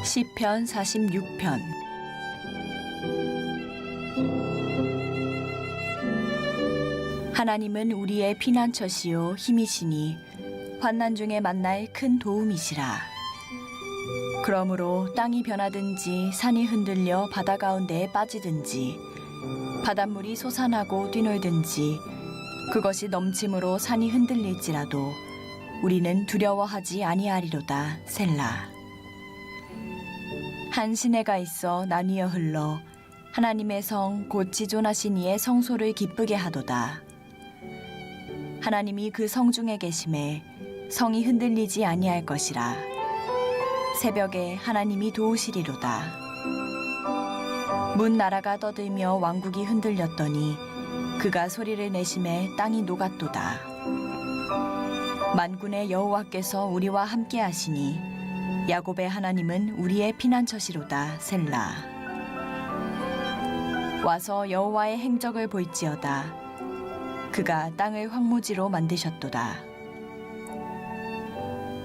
시편 46편. 하나님은 우리의 피난처시요 힘이시니 환난 중에 만날 큰 도움이시라. 그러므로 땅이 변하든지 산이 흔들려 바다 가운데에 빠지든지 바닷물이 솟아나고 뛰놀든지 그것이 넘침으로 산이 흔들릴지라도 우리는 두려워하지 아니하리로다. 셀라. 한 시내가 있어 나뉘어 흘러 하나님의 성 곧 지존하신 이의 성소를 기쁘게 하도다. 하나님이 그 성 중에 계심에 성이 흔들리지 아니할 것이라. 새벽에 하나님이 도우시리로다. 문 나라가 떠들며 왕국이 흔들렸더니 그가 소리를 내심에 땅이 녹았도다. 만군의 여호와께서 우리와 함께 하시니 야곱의 하나님은 우리의 피난처시로다. 셀라. 와서 여호와의 행적을 볼지어다. 그가 땅을 황무지로 만드셨도다.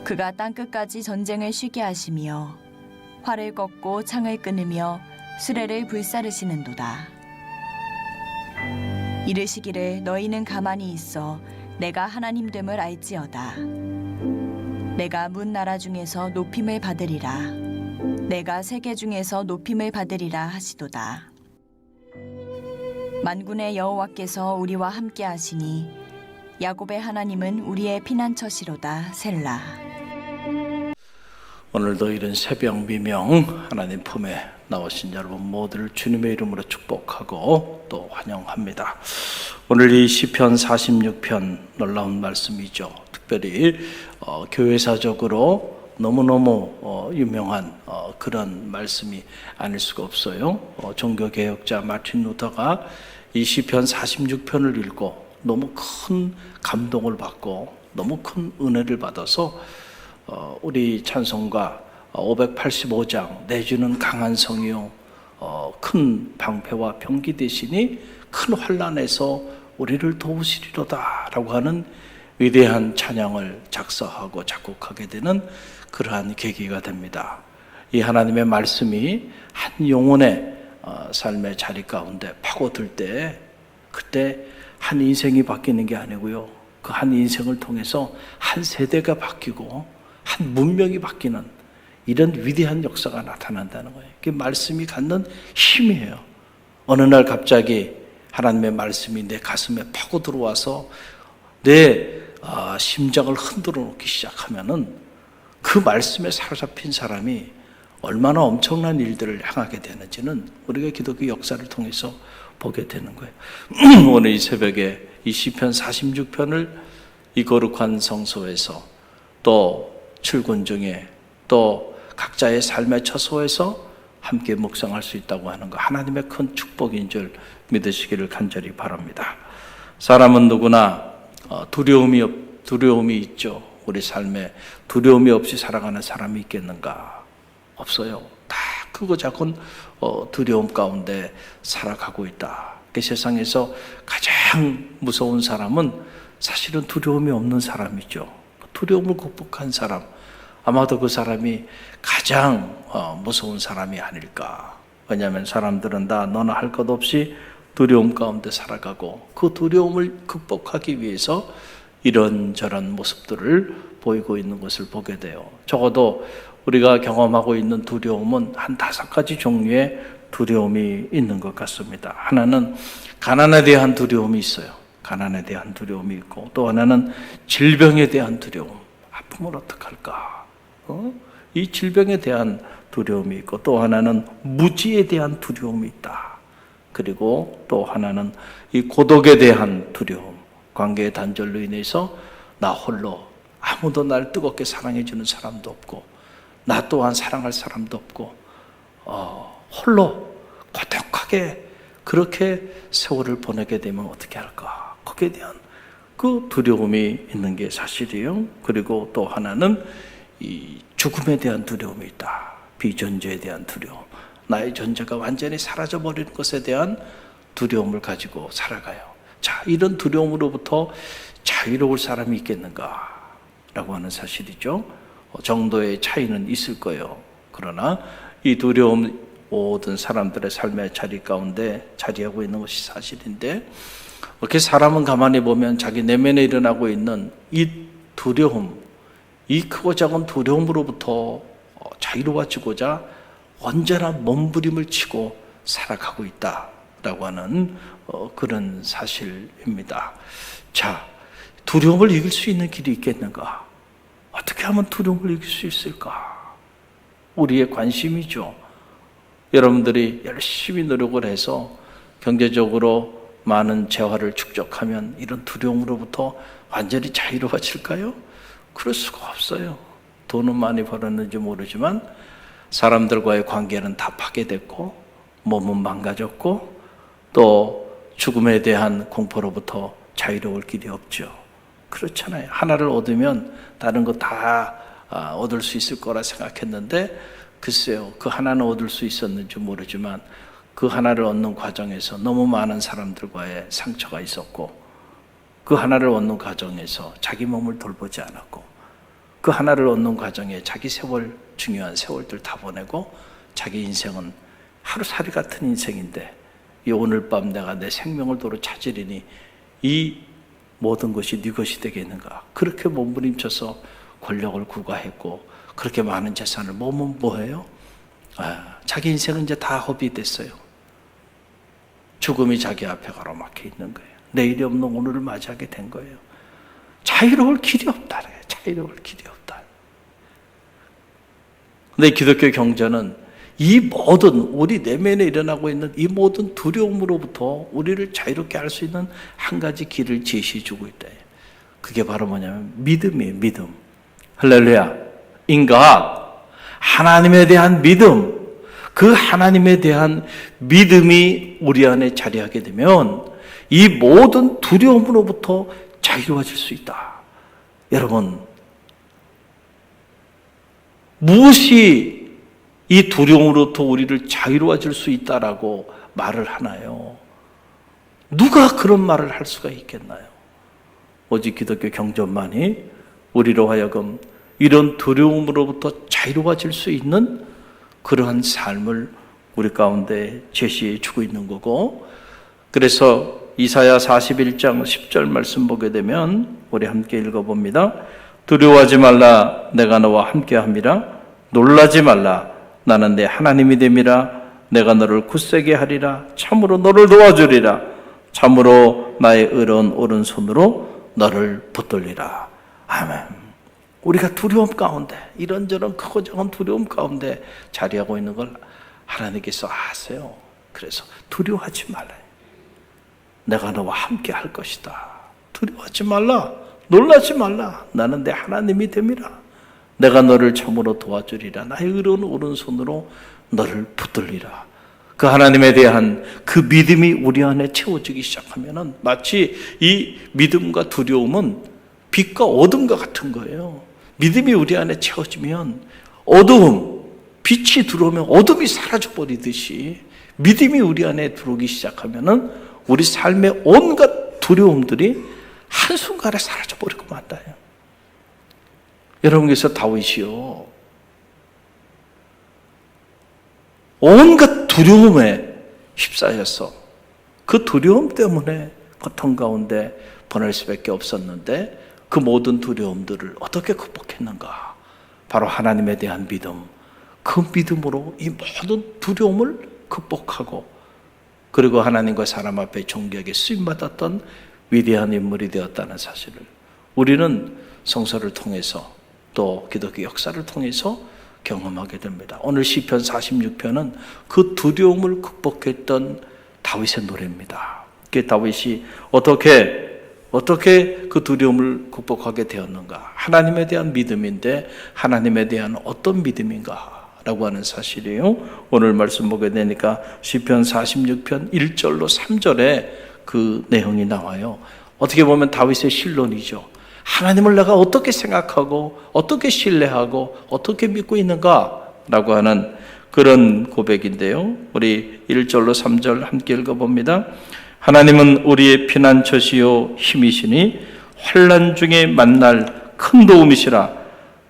그가 땅끝까지 전쟁을 쉬게 하시며 활을 꺾고 창을 끊으며 수레를 불사르시는도다. 이르시기를 너희는 가만히 있어 내가 하나님됨을 알지어다. 내가 문 나라 중에서 높임을 받으리라. 내가 세계 중에서 높임을 받으리라 하시도다. 만군의 여호와께서 우리와 함께 하시니 야곱의 하나님은 우리의 피난처시로다. 셀라. 오늘도 이른 새벽 미명 하나님 품에 나오신 여러분 모두를 주님의 이름으로 축복하고 또 환영합니다. 오늘 이 시편 46편 놀라운 말씀이죠. 특별히 교회사적으로 너무너무 유명한 그런 말씀이 아닐 수가 없어요. 종교개혁자 마틴 루터가 이 시편 46편을 읽고 너무 큰 감동을 받고 너무 큰 은혜를 받아서 우리 찬송가 585장 내주는 강한 성이요 큰 방패와 병기 되시니 큰 환난에서 우리를 도우시리로다 라고 하는 위대한 찬양을 작사하고 작곡하게 되는 그러한 계기가 됩니다. 이 하나님의 말씀이 한 영혼의 삶의 자리 가운데 파고들 때 그때 한 인생이 바뀌는 게 아니고요. 그 한 인생을 통해서 한 세대가 바뀌고 한 문명이 바뀌는 이런 위대한 역사가 나타난다는 거예요. 그게 말씀이 갖는 힘이에요. 어느 날 갑자기 하나님의 말씀이 내 가슴에 파고 들어와서 내 심장을 흔들어 놓기 시작하면은 그 말씀에 사로잡힌 사람이 얼마나 엄청난 일들을 향하게 되는지는 우리가 기독교 역사를 통해서 보게 되는 거예요. 오늘 이 새벽에 이 시편 46편을 이 거룩한 성소에서 또 출근 중에 또 각자의 삶의 처소에서 함께 묵상할 수 있다고 하는 거 하나님의 큰 축복인 줄 믿으시기를 간절히 바랍니다. 사람은 누구나 두려움이 있죠. 우리 삶에 두려움이 없이 살아가는 사람이 있겠는가? 없어요. 다 크고 작은 두려움 가운데 살아가고 있다. 그 세상에서 가장 무서운 사람은 사실은 두려움이 없는 사람이죠. 두려움을 극복한 사람, 아마도 그 사람이 가장 무서운 사람이 아닐까. 왜냐하면 사람들은 다 너나 할 것 없이 두려움 가운데 살아가고 그 두려움을 극복하기 위해서 이런저런 모습들을 보이고 있는 것을 보게 돼요. 적어도 우리가 경험하고 있는 두려움은 한 5가지 종류의 두려움이 있는 것 같습니다. 하나는 가난에 대한 두려움이 있어요. 가난에 대한 두려움이 있고 또 하나는 질병에 대한 두려움. 아프면 어떡할까? 이 질병에 대한 두려움이 있고 또 하나는 무지에 대한 두려움이 있다. 그리고 또 하나는 이 고독에 대한 두려움. 관계의 단절로 인해서 나 홀로 아무도 날 뜨겁게 사랑해 주는 사람도 없고 나 또한 사랑할 사람도 없고 홀로 고독하게 그렇게 세월을 보내게 되면 어떻게 할까? 거기에 대한 그 두려움이 있는 게 사실이에요. 그리고 또 하나는 이 죽음에 대한 두려움이 있다. 비존재에 대한 두려움. 나의 존재가 완전히 사라져버리는 것에 대한 두려움을 가지고 살아가요. 자, 이런 두려움으로부터 자유로울 사람이 있겠는가? 라고 하는 사실이죠. 정도의 차이는 있을 거예요. 그러나 이 두려움 모든 사람들의 삶의 자리 가운데 자리하고 있는 것이 사실인데, 이렇게 사람은 가만히 보면 자기 내면에 일어나고 있는 이 두려움, 이 크고 작은 두려움으로부터 자유로워지고자 언제나 몸부림을 치고 살아가고 있다라고 하는 그런 사실입니다. 자, 두려움을 이길 수 있는 길이 있겠는가? 어떻게 하면 두려움을 이길 수 있을까? 우리의 관심이죠. 여러분들이 열심히 노력을 해서 경제적으로 많은 재화를 축적하면 이런 두려움으로부터 완전히 자유로워질까요? 그럴 수가 없어요. 돈은 많이 벌었는지 모르지만 사람들과의 관계는 다 파괴됐고 몸은 망가졌고 또 죽음에 대한 공포로부터 자유로울 길이 없죠. 그렇잖아요. 하나를 얻으면 다른 거 다 얻을 수 있을 거라 생각했는데 글쎄요, 그 하나는 얻을 수 있었는지 모르지만 그 하나를 얻는 과정에서 너무 많은 사람들과의 상처가 있었고, 그 하나를 얻는 과정에서 자기 몸을 돌보지 않았고, 그 하나를 얻는 과정에 자기 세월, 중요한 세월들 다 보내고 자기 인생은 하루살이 같은 인생인데 이 오늘 밤 내가 내 생명을 도로 찾으리니 이 모든 것이 네 것이 되겠는가? 그렇게 몸부림쳐서 권력을 구가했고 그렇게 많은 재산을 모으면 뭐예요? 자기 인생은 이제 다 허비됐어요. 죽음이 자기 앞에 가로막혀 있는 거예요. 내일이 없는 오늘을 맞이하게 된 거예요. 자유로울 길이 없다. 자유로울 길이 없다. 근데 기독교 경전은 이 모든 우리 내면에 일어나고 있는 이 모든 두려움으로부터 우리를 자유롭게 할 수 있는 한 가지 길을 제시해 주고 있다. 그게 바로 뭐냐면 믿음이에요. 믿음. 할렐루야. 인가 하나님에 대한 믿음. 그 하나님에 대한 믿음이 우리 안에 자리하게 되면 이 모든 두려움으로부터 자유로워질 수 있다. 여러분, 무엇이 이 두려움으로부터 우리를 자유로워질 수 있다라고 말을 하나요? 누가 그런 말을 할 수가 있겠나요? 오직 기독교 경전만이 우리로 하여금 이런 두려움으로부터 자유로워질 수 있는 그러한 삶을 우리 가운데 제시해 주고 있는 거고, 그래서 이사야 41장 10절 말씀 보게 되면 우리 함께 읽어봅니다. 두려워하지 말라, 내가 너와 함께함이라. 놀라지 말라, 나는 내 하나님이 됨이라. 내가 너를 굳세게 하리라. 참으로 너를 도와주리라. 참으로 나의 의로운 오른손으로 너를 붙들리라. 아멘. 우리가 두려움 가운데, 이런저런 크고 작은 두려움 가운데 자리하고 있는 걸 하나님께서 아세요. 그래서 두려워하지 말아요. 내가 너와 함께 할 것이다. 두려워하지 말라. 놀라지 말라. 나는 내 하나님이 됨이라. 내가 너를 참으로 도와주리라. 나의 의로운 오른손으로 너를 붙들리라. 그 하나님에 대한 그 믿음이 우리 안에 채워지기 시작하면은 마치 이 믿음과 두려움은 빛과 어둠과 같은 거예요. 믿음이 우리 안에 채워지면 어두움, 빛이 들어오면 어둠이 사라져버리듯이 믿음이 우리 안에 들어오기 시작하면은 우리 삶의 온갖 두려움들이 한순간에 사라져버리고 만다요. 여러분께서 다윗이요, 온갖 두려움에 휩싸여서 그 두려움 때문에 고통 가운데 보낼 수밖에 없었는데 그 모든 두려움들을 어떻게 극복했는가? 바로 하나님에 대한 믿음, 그 믿음으로 이 모든 두려움을 극복하고 그리고 하나님과 사람 앞에 존귀하게 쓰임받았던 위대한 인물이 되었다는 사실을 우리는 성서를 통해서 또 기독교 역사를 통해서 경험하게 됩니다. 오늘 시편 46편은 그 두려움을 극복했던 다윗의 노래입니다. 그 다윗이 어떻게 그 두려움을 극복하게 되었는가? 하나님에 대한 믿음인데 하나님에 대한 어떤 믿음인가? 라고 하는 사실이에요. 오늘 말씀 보게 되니까 시편 46편 1절로 3절에 그 내용이 나와요. 어떻게 보면 다윗의 신론이죠. 하나님을 내가 어떻게 생각하고 어떻게 신뢰하고 어떻게 믿고 있는가? 라고 하는 그런 고백인데요. 우리 1절로 3절 함께 읽어봅니다. 하나님은 우리의 피난처시요 힘이시니 환난 중에 만날 큰 도움이시라.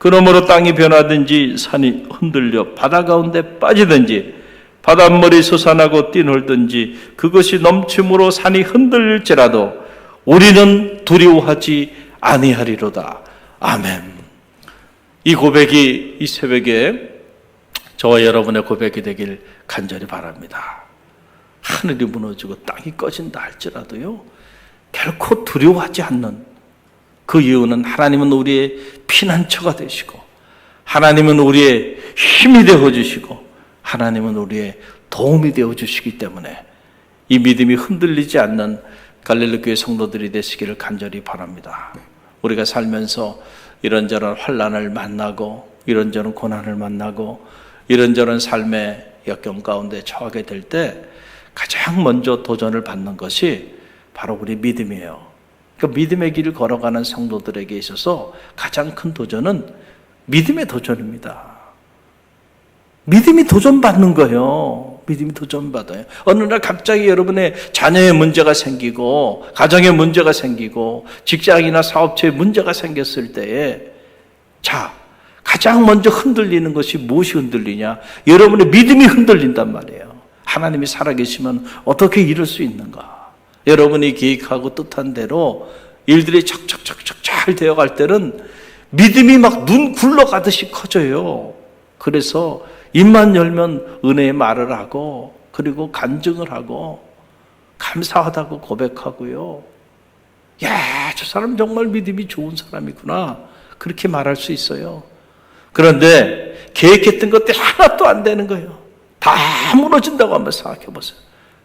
그러므로 땅이 변하든지 산이 흔들려 바다 가운데 빠지든지 바닷물이 솟아나고 뛰놀든지 그것이 넘침으로 산이 흔들릴지라도 우리는 두려워하지 아니하리로다. 아멘. 이 고백이 이 새벽에 저와 여러분의 고백이 되길 간절히 바랍니다. 하늘이 무너지고 땅이 꺼진다 할지라도요, 결코 두려워하지 않는 그 이유는 하나님은 우리의 피난처가 되시고 하나님은 우리의 힘이 되어주시고 하나님은 우리의 도움이 되어주시기 때문에 이 믿음이 흔들리지 않는 갈릴리 교회 성도들이 되시기를 간절히 바랍니다. 우리가 살면서 이런저런 환난을 만나고 이런저런 고난을 만나고 이런저런 삶의 역경 가운데 처하게 될 때 가장 먼저 도전을 받는 것이 바로 우리 믿음이에요. 그 믿음의 길을 걸어가는 성도들에게 있어서 가장 큰 도전은 믿음의 도전입니다. 믿음이 도전받는 거예요. 믿음이 도전받아요. 어느 날 갑자기 여러분의 자녀의 문제가 생기고 가정의 문제가 생기고 직장이나 사업체에 문제가 생겼을 때에 가장 먼저 흔들리는 것이 무엇이 흔들리냐? 여러분의 믿음이 흔들린단 말이에요. 하나님이 살아계시면 어떻게 이룰 수 있는가? 여러분이 계획하고 뜻한 대로 일들이 척척척척 잘 되어갈 때는 믿음이 막 눈 굴러가듯이 커져요. 그래서 입만 열면 은혜의 말을 하고 그리고 간증을 하고 감사하다고 고백하고요. 야, 저 사람 정말 믿음이 좋은 사람이구나. 그렇게 말할 수 있어요. 그런데 계획했던 것들이 하나도 안 되는 거예요. 다 무너진다고 한번 생각해 보세요.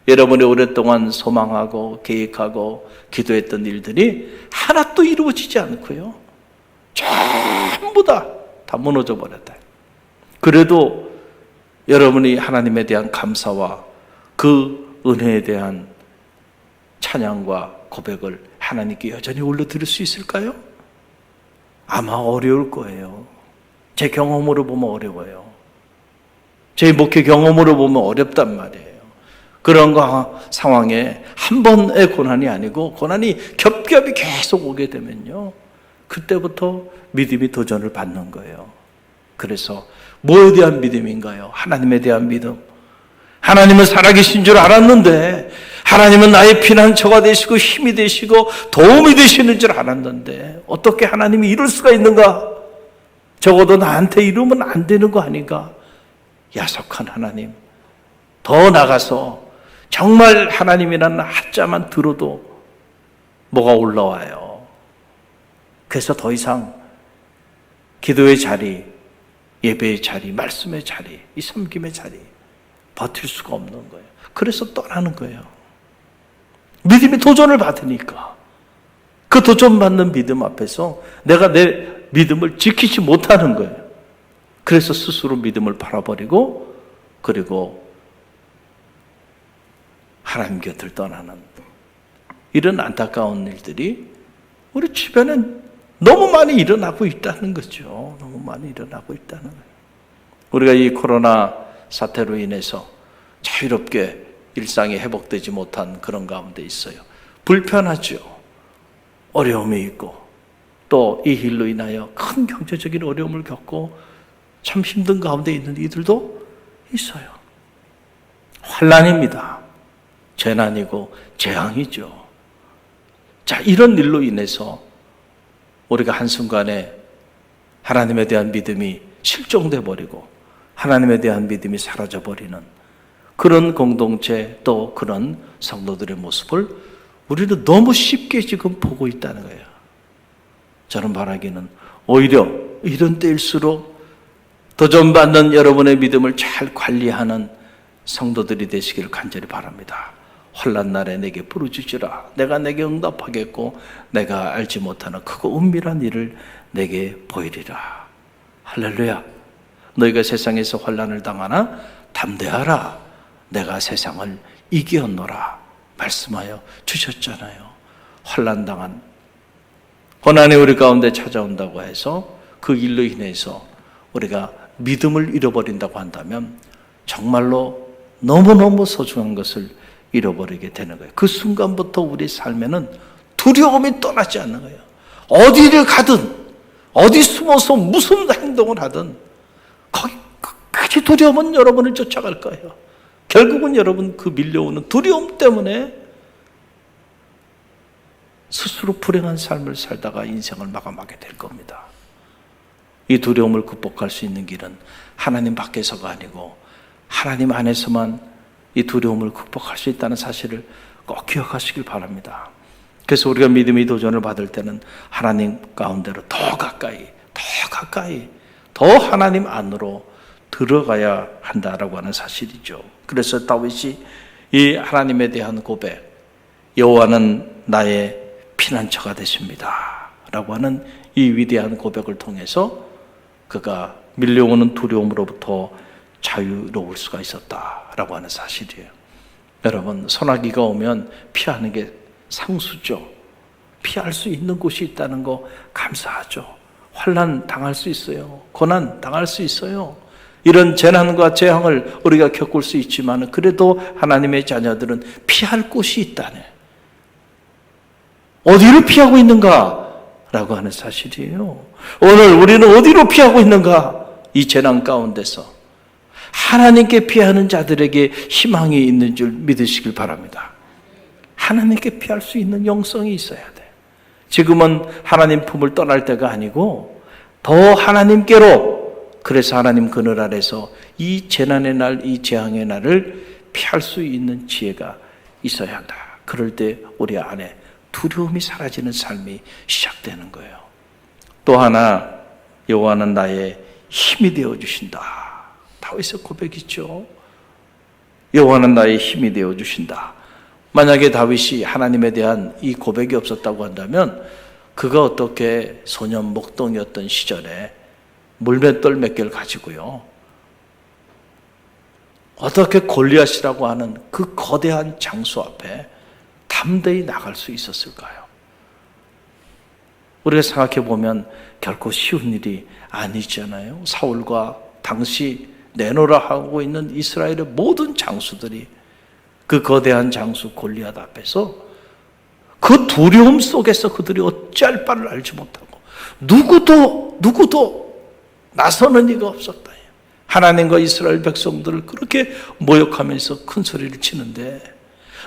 여러분이 오랫동안 소망하고 계획하고 기도했던 일들이 하나도 이루어지지 않고요. 전부 다 무너져 버렸다. 그래도 여러분이 하나님에 대한 감사와 그 은혜에 대한 찬양과 고백을 하나님께 여전히 올려드릴 수 있을까요? 아마 어려울 거예요. 제 경험으로 보면 어려워요. 제 목회 경험으로 보면 어렵단 말이에요. 그런 상황에 한 번의 고난이 아니고 고난이 겹겹이 계속 오게 되면요, 그때부터 믿음이 도전을 받는 거예요. 그래서 뭐에 대한 믿음인가요? 하나님에 대한 믿음. 하나님은 살아계신 줄 알았는데, 하나님은 나의 피난처가 되시고 힘이 되시고 도움이 되시는 줄 알았는데 어떻게 하나님이 이럴 수가 있는가? 적어도 나한테 이루면 안 되는 거 아닌가? 야속한 하나님. 더 나가서 정말 하나님이라는 한자만 들어도 뭐가 올라와요. 그래서 더 이상 기도의 자리, 예배의 자리, 말씀의 자리, 이 섬김의 자리 버틸 수가 없는 거예요. 그래서 떠나는 거예요. 믿음이 도전을 받으니까 그 도전받는 믿음 앞에서 내가 내 믿음을 지키지 못하는 거예요. 그래서 스스로 믿음을 팔아버리고 그리고 하나님 곁을 떠나는 이런 안타까운 일들이 우리 주변에 너무 많이 일어나고 있다는 거죠. 너무 많이 일어나고 있다는 거예요. 우리가 이 코로나 사태로 인해서 자유롭게 일상이 회복되지 못한 그런 가운데 있어요. 불편하죠. 어려움이 있고 또 이 일로 인하여 큰 경제적인 어려움을 겪고 참 힘든 가운데 있는 이들도 있어요. 환난입니다. 재난이고 재앙이죠. 자, 이런 일로 인해서 우리가 한순간에 하나님에 대한 믿음이 실종돼 버리고 하나님에 대한 믿음이 사라져 버리는 그런 공동체 또 그런 성도들의 모습을 우리는 너무 쉽게 지금 보고 있다는 거예요. 저는 바라기는 오히려 이런 때일수록 도전받는 여러분의 믿음을 잘 관리하는 성도들이 되시기를 간절히 바랍니다. 환난 날에 내게 부르짖으라. 내가 내게 응답하겠고 내가 알지 못하는 크고 은밀한 일을 내게 보이리라. 할렐루야. 너희가 세상에서 환난을 당하나 담대하라. 내가 세상을 이기었노라. 말씀하여 주셨잖아요. 환난 당한 고난이 우리 가운데 찾아온다고 해서 그 일로 인해서 우리가 믿음을 잃어버린다고 한다면 정말로 너무너무 소중한 것을 잃어버리게 되는 거예요. 그 순간부터 우리 삶에는 두려움이 떠나지 않는 거예요. 어디를 가든 어디 숨어서 무슨 행동을 하든 거기 끝까지 두려움은 여러분을 쫓아갈 거예요. 결국은 여러분 그 밀려오는 두려움 때문에 스스로 불행한 삶을 살다가 인생을 마감하게 될 겁니다. 이 두려움을 극복할 수 있는 길은 하나님 밖에서가 아니고 하나님 안에서만 이 두려움을 극복할 수 있다는 사실을 꼭 기억하시길 바랍니다. 그래서 우리가 믿음의 도전을 받을 때는 하나님 가운데로 더 가까이 더 하나님 안으로 들어가야 한다라고 하는 사실이죠. 그래서 다윗이 이 하나님에 대한 고백, 여호와는 나의 피난처가 되십니다 라고 하는 이 위대한 고백을 통해서 그가 밀려오는 두려움으로부터 자유로울 수가 있었다라고 하는 사실이에요. 여러분, 소나기가 오면 피하는 게 상수죠. 피할 수 있는 곳이 있다는 거 감사하죠. 환난 당할 수 있어요. 고난 당할 수 있어요. 이런 재난과 재앙을 우리가 겪을 수 있지만 그래도 하나님의 자녀들은 피할 곳이 있다네. 어디를 피하고 있는가? 라고 하는 사실이에요. 오늘 우리는 어디로 피하고 있는가? 이 재난 가운데서 하나님께 피하는 자들에게 희망이 있는 줄 믿으시길 바랍니다. 하나님께 피할 수 있는 영성이 있어야 돼. 지금은 하나님 품을 떠날 때가 아니고 더 하나님께로, 그래서 하나님 그늘 아래서 이 재난의 날, 이 재앙의 날을 피할 수 있는 지혜가 있어야 한다. 그럴 때 우리 안에 두려움이 사라지는 삶이 시작되는 거예요. 또 하나, 여호와는 나의 힘이 되어주신다. 다윗의 고백이죠. 여호와는 나의 힘이 되어주신다. 만약에 다윗이 하나님에 대한 이 고백이 없었다고 한다면 그가 어떻게 소년 목동이었던 시절에 물맷돌 몇 개를 가지고요, 어떻게 골리앗이라고 하는 그 거대한 장수 앞에 담대히 나갈 수 있었을까요? 우리가 생각해 보면 결코 쉬운 일이 아니잖아요. 사울과 당시 내노라 하고 있는 이스라엘의 모든 장수들이 그 거대한 장수 골리앗 앞에서 그 두려움 속에서 그들이 어찌할 바를 알지 못하고 누구도 나서는 이가 없었다. 하나님과 이스라엘 백성들을 그렇게 모욕하면서 큰 소리를 치는데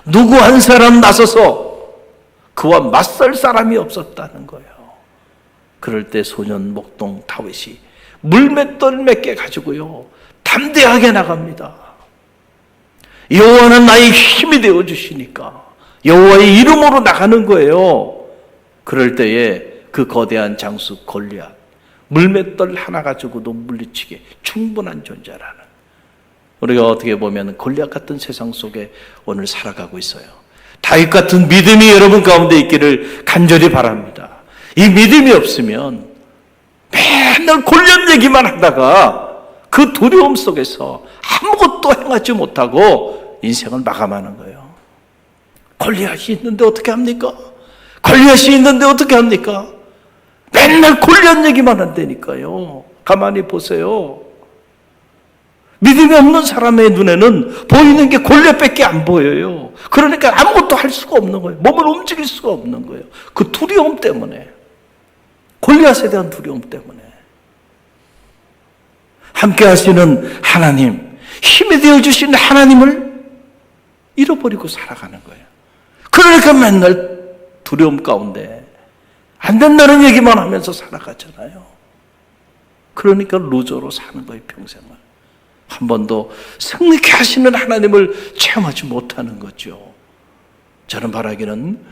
누구 한 사람 나서서 그와 맞설 사람이 없었다는 거예요. 그럴 때 소년 목동 다윗이 물맷돌 몇 개 가지고요 담대하게 나갑니다. 여호와는 나의 힘이 되어주시니까 여호와의 이름으로 나가는 거예요. 그럴 때에 그 거대한 장수 골리앗 물맷돌 하나 가지고도 물리치게 충분한 존재라는, 우리가 어떻게 보면 골리앗 같은 세상 속에 오늘 살아가고 있어요. 다윗 같은 믿음이 여러분 가운데 있기를 간절히 바랍니다. 이 믿음이 없으면 맨날 골리앗 얘기만 하다가 그 두려움 속에서 아무것도 행하지 못하고 인생을 마감하는 거예요. 골리앗이 있는데 어떻게 합니까? 골리앗이 있는데 어떻게 합니까? 맨날 골리앗 얘기만 한다니까요. 가만히 보세요. 믿음이 없는 사람의 눈에는 보이는 게 골리앗밖에 안 보여요. 그러니까 아무것도 할 수가 없는 거예요. 몸을 움직일 수가 없는 거예요. 그 두려움 때문에, 골리앗에 대한 두려움 때문에. 함께 하시는 하나님, 힘이 되어주시는 하나님을 잃어버리고 살아가는 거예요. 그러니까 맨날 두려움 가운데 안 된다는 얘기만 하면서 살아가잖아요. 그러니까 루저로 사는 거예요, 평생을. 한 번도 승리케 하시는 하나님을 체험하지 못하는 거죠. 저는 바라기는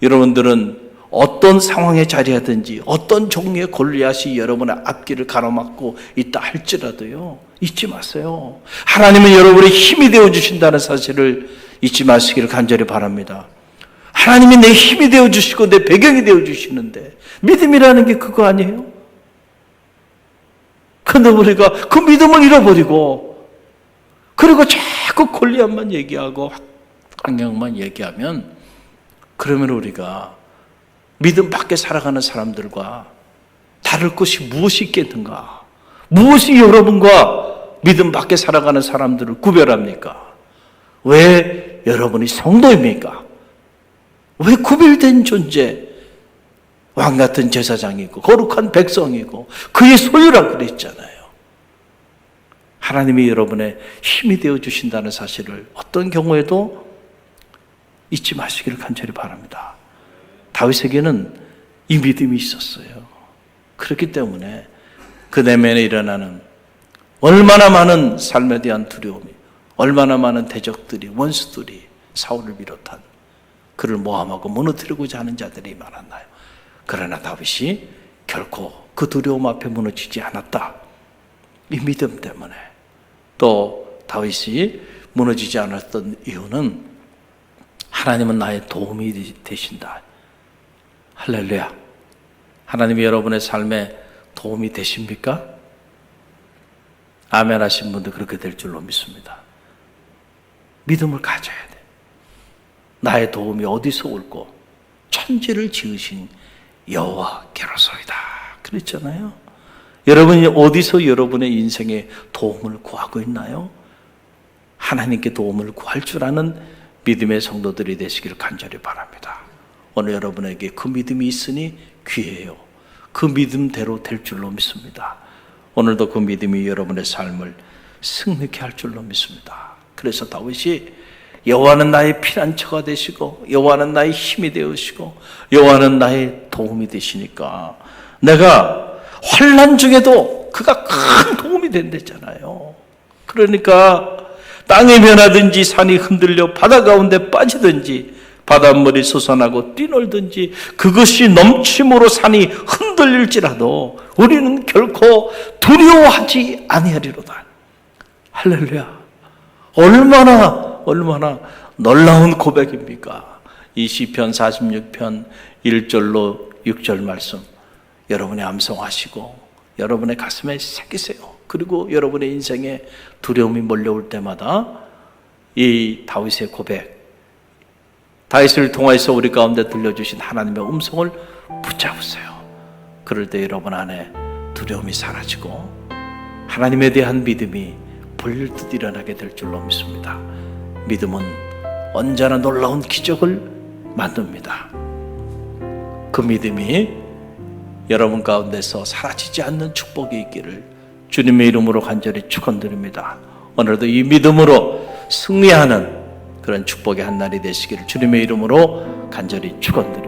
여러분들은 어떤 상황에 자리하든지 어떤 종류의 골리앗이 여러분의 앞길을 가로막고 있다 할지라도요, 잊지 마세요. 하나님은 여러분의 힘이 되어주신다는 사실을 잊지 마시기를 간절히 바랍니다. 하나님이 내 힘이 되어주시고 내 배경이 되어주시는데 믿음이라는 게 그거 아니에요? 근데 우리가 그 믿음을 잃어버리고 그리고 자꾸 골리앗만 얘기하고 환경만 얘기하면, 그러면 우리가 믿음 밖에 살아가는 사람들과 다를 것이 무엇이 있겠는가? 무엇이 여러분과 믿음 밖에 살아가는 사람들을 구별합니까? 왜 여러분이 성도입니까? 왜 구별된 존재, 왕 같은 제사장이고 거룩한 백성이고 그의 소유라 그랬잖아요. 하나님이 여러분의 힘이 되어 주신다는 사실을 어떤 경우에도 잊지 마시기를 간절히 바랍니다. 다윗에게는 이 믿음이 있었어요. 그렇기 때문에 그 내면에 일어나는 얼마나 많은 삶에 대한 두려움이, 얼마나 많은 대적들이, 원수들이 사울을 비롯한 그를 모함하고 무너뜨리고자 하는 자들이 많았나요? 그러나 다윗이 결코 그 두려움 앞에 무너지지 않았다. 이 믿음 때문에. 또 다윗이 무너지지 않았던 이유는 하나님은 나의 도움이 되신다. 할렐루야. 하나님이 여러분의 삶에 도움이 되십니까? 아멘 하신 분들 그렇게 될 줄로 믿습니다. 믿음을 가져야 돼. 나의 도움이 어디서 올고 천지를 지으신 여호와께로소이다. 그랬잖아요. 여러분이 어디서 여러분의 인생에 도움을 구하고 있나요? 하나님께 도움을 구할 줄 아는 믿음의 성도들이 되시기를 간절히 바랍니다. 오늘 여러분에게 그 믿음이 있으니 귀해요. 그 믿음대로 될 줄로 믿습니다. 오늘도 그 믿음이 여러분의 삶을 승리케 할 줄로 믿습니다. 그래서 다윗이 여호와는 나의 피난처가 되시고 여호와는 나의 힘이 되시고 여호와는 나의 도움이 되시니까 내가 환난 중에도 그가 큰 도움이 된댔잖아요. 그러니까 땅이 변하든지 산이 흔들려 바다 가운데 빠지든지 바닷물이 솟아나고 뛰놀든지 그것이 넘침으로 산이 흔들릴지라도 우리는 결코 두려워하지 아니하리로다. 할렐루야. 얼마나 놀라운 고백입니까? 이 시편 46편 1절로 6절 말씀 여러분의 암송하시고 여러분의 가슴에 새기세요. 그리고 여러분의 인생에 두려움이 몰려올 때마다 이 다윗의 고백, 다윗을 통해서 우리 가운데 들려주신 하나님의 음성을 붙잡으세요. 그럴 때 여러분 안에 두려움이 사라지고 하나님에 대한 믿음이 불듯 일어나게 될 줄로 믿습니다. 믿음은 언제나 놀라운 기적을 만듭니다. 그 믿음이 여러분 가운데서 사라지지 않는 축복이 있기를 주님의 이름으로 간절히 축원드립니다. 오늘도 이 믿음으로 승리하는 그런 축복의 한 날이 되시기를 주님의 이름으로 간절히 축원드립니다.